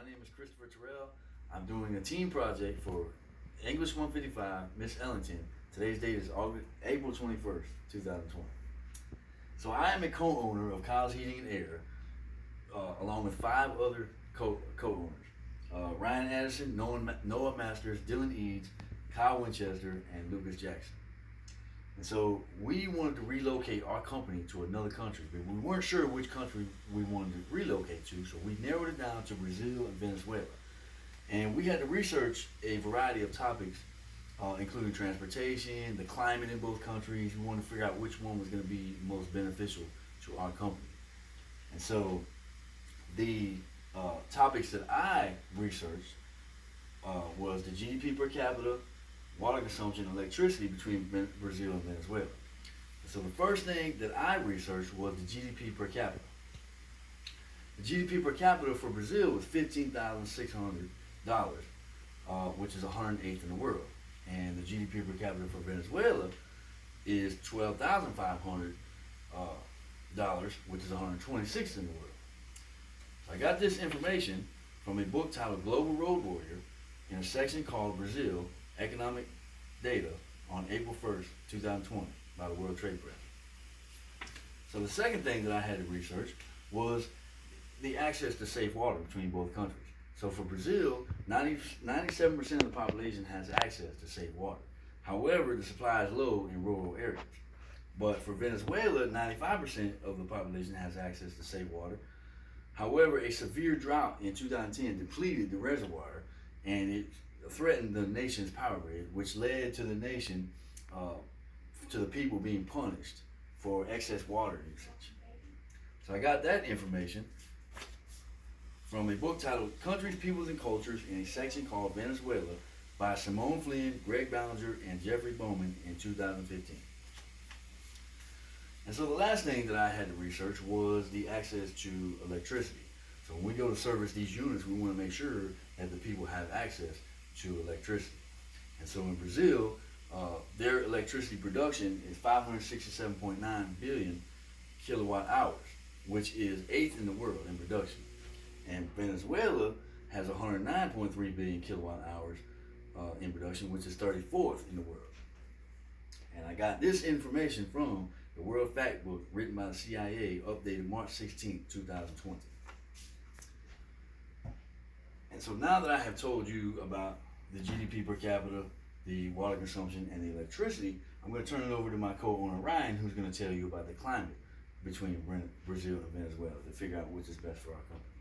name is Christopher Terrell. I'm doing a team project for English 155, Miss Ellington. Today's date is April 21st, 2020. So I am a co-owner of Kyle's Heating and Air, along with five other co-owners. Ryan Addison, Noah Masters, Dylan Eads, Kyle Winchester, and Lucas Jackson. And so we wanted to relocate our company to another country, but we weren't sure which country we wanted to relocate to, so we narrowed it down to Brazil and Venezuela. And we had to research a variety of topics, including transportation, the climate in both countries. We wanted to figure out which one was going to be most beneficial to our company. And so the topics that I researched was the GDP per capita, water consumption, and electricity between Brazil and Venezuela. So the first thing that I researched was the GDP per capita. The GDP per capita for Brazil was $15,600, which is 108th in the world. And the GDP per capita for Venezuela is $12,500, which is 126th in the world. So I got this information from a book titled Global Road Warrior in a section called Brazil Economic Data on April 1st, 2020 by the World Trade Press. So the second thing that I had to research was the access to safe water between both countries. So for Brazil, 97% of the population has access to safe water. However, the supply is low in rural areas. But for Venezuela, 95% of the population has access to safe water. However, a severe drought in 2010 depleted the reservoir, and it threatened the nation's power grid, which led to the nation, to the people being punished for excess water usage. So I got that information from a book titled Countries, Peoples, and Cultures in a section called Venezuela by Simone Flynn, Greg Ballinger, and Jeffrey Bowman in 2015. And so the last thing that I had to research was the access to electricity. So when we go to service these units, we want to make sure that the people have access to electricity. And so in Brazil, their electricity production is 567.9 billion kilowatt hours, which is 8th in the world in production. And Venezuela has 109.3 billion kilowatt hours in production, which is 34th in the world. And I got this information from the World Fact Book written by the CIA, updated March 16, 2020. And so now that I have told you about the GDP per capita, the water consumption, and the electricity, I'm going to turn it over to my co-owner Ryan, who's going to tell you about the climate between Brazil and Venezuela to figure out which is best for our company.